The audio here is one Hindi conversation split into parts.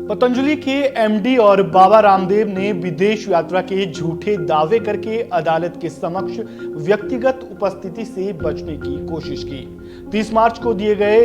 पतंजलि के एमडी और बाबा रामदेव ने विदेश यात्रा के झूठे दावे करके अदालत के समक्ष व्यक्तिगत उपस्थिति से बचने की कोशिश की। 30 मार्च को दिए गए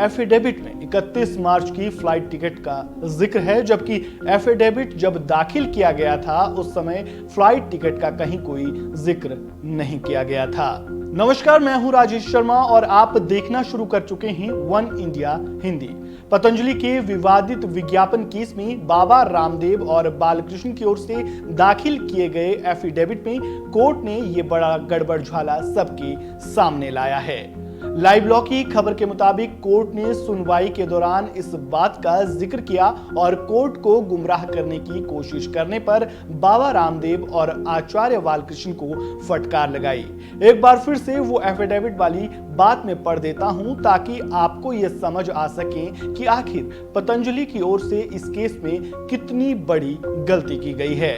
एफिडेविट में 31 मार्च की फ्लाइट टिकट का जिक्र है, जबकि एफिडेविट जब दाखिल किया गया था उस समय फ्लाइट टिकट का कहीं कोई जिक्र नहीं किया गया था। नमस्कार, मैं हूं राजेश शर्मा और आप देखना शुरू कर चुके हैं वन इंडिया हिंदी। पतंजलि के विवादित विज्ञापन केस में बाबा रामदेव और बालकृष्ण की ओर से दाखिल किए गए एफिडेविट में कोर्ट ने ये बड़ा गड़बड़झाला सबके सामने लाया है। लाइव लॉ की खबर के मुताबिक कोर्ट ने सुनवाई के दौरान इस बात का जिक्र किया और कोर्ट को गुमराह करने की कोशिश करने पर बाबा रामदेव और आचार्य बालकृष्ण को फटकार लगाई। एक बार फिर से वो एफिडेविट वाली बात में पढ़ देता हूं ताकि आपको यह समझ आ सके कि आखिर पतंजलि की ओर से इस केस में कितनी बड़ी गलती की गई है।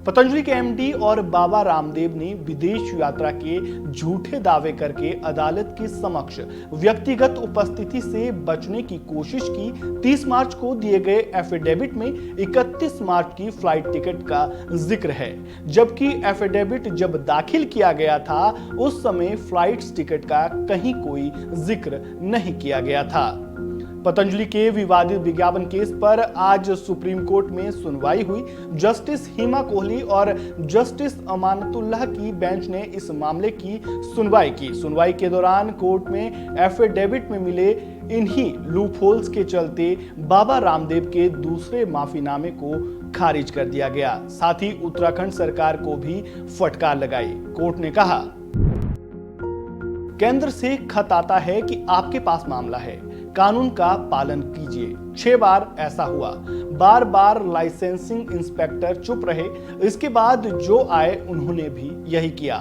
पतंजलि के एमडी और बाबा रामदेव ने विदेश यात्रा के झूठे दावे करके अदालत के समक्ष व्यक्तिगत उपस्थिति से बचने की कोशिश की। 30 मार्च को दिए गए एफिडेविट में 31 मार्च की फ्लाइट टिकट का जिक्र है, जबकि एफिडेविट जब दाखिल किया गया था उस समय फ्लाइट टिकट का कहीं कोई जिक्र नहीं किया गया था। पतंजलि के विवादित विज्ञापन केस पर आज सुप्रीम कोर्ट में सुनवाई हुई। जस्टिस हिमा कोहली और जस्टिस अमानतुल्लाह की बेंच ने इस मामले की सुनवाई की। सुनवाई के दौरान कोर्ट में एफिडेविट में मिले इन्हीं लूपहोल्स के चलते बाबा रामदेव के दूसरे माफीनामे को खारिज कर दिया गया। साथ ही उत्तराखंड सरकार को भी फटकार लगाई। कोर्ट ने कहा, केंद्र से खत आता है कि आपके पास मामला है, कानून का पालन कीजिए। 6 बार ऐसा हुआ। बार बार लाइसेंसिंग इंस्पेक्टर चुप रहे। इसके बाद जो आए उन्होंने भी यही किया।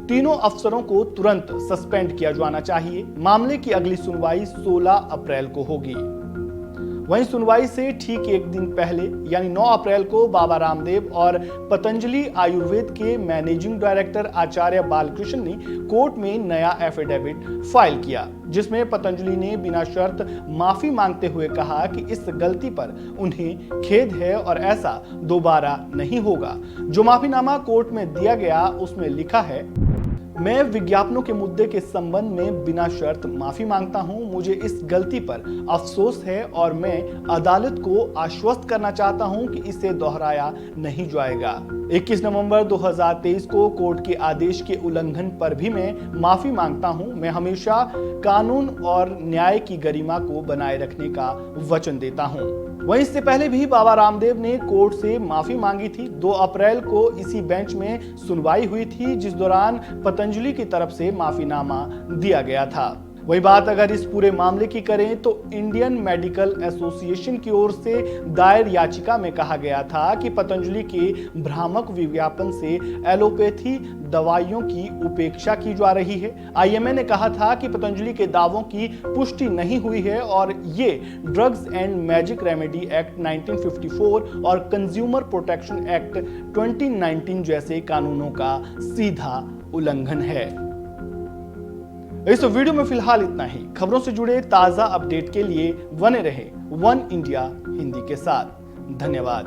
तीनों अफसरों को तुरंत सस्पेंड किया जाना चाहिए। मामले की अगली सुनवाई 16 अप्रैल को होगी। वहीं सुनवाई से ठीक एक दिन पहले यानी 9 अप्रैल को बाबा रामदेव और पतंजलि आयुर्वेद के मैनेजिंग डायरेक्टर आचार्य बालकृष्ण ने कोर्ट में नया एफिडेविट फाइल किया, जिसमें पतंजलि ने बिना शर्त माफी मांगते हुए कहा कि इस गलती पर उन्हें खेद है और ऐसा दोबारा नहीं होगा। जो माफीनामा कोर्ट में दिया गया उसमें लिखा है, मैं विज्ञापनों के मुद्दे के संबंध में बिना शर्त माफी मांगता हूं। मुझे इस गलती पर अफसोस है और मैं अदालत को आश्वस्त करना चाहता हूं कि इसे दोहराया नहीं जाएगा। 21 नवंबर 2023 को कोर्ट के आदेश के उल्लंघन पर भी मैं माफी मांगता हूं। मैं हमेशा कानून और न्याय की गरिमा को बनाए रखने का वचन देता हूं। वहीं इससे पहले भी बाबा रामदेव ने कोर्ट से माफी मांगी थी। 2 अप्रैल को इसी बेंच में सुनवाई हुई थी, जिस दौरान पतंजलि की तरफ से माफीनामा दिया गया था। वही बात अगर इस पूरे मामले की करें तो इंडियन मेडिकल एसोसिएशन की ओर से दायर याचिका में कहा गया था कि पतंजलि के भ्रामक विज्ञापन से एलोपैथी दवाइयों की उपेक्षा की जा रही है। आईएमए ने कहा था कि पतंजलि के दावों की पुष्टि नहीं हुई है और ये drugs and magic remedy act 1954 और कंज्यूमर प्रोटेक्शन एक्ट 2019 जैसे कानूनों का सीधा उल्लंघन है। इस वीडियो में फिलहाल इतना ही। खबरों से जुड़े ताजा अपडेट के लिए बने रहे वन इंडिया हिंदी के साथ। धन्यवाद।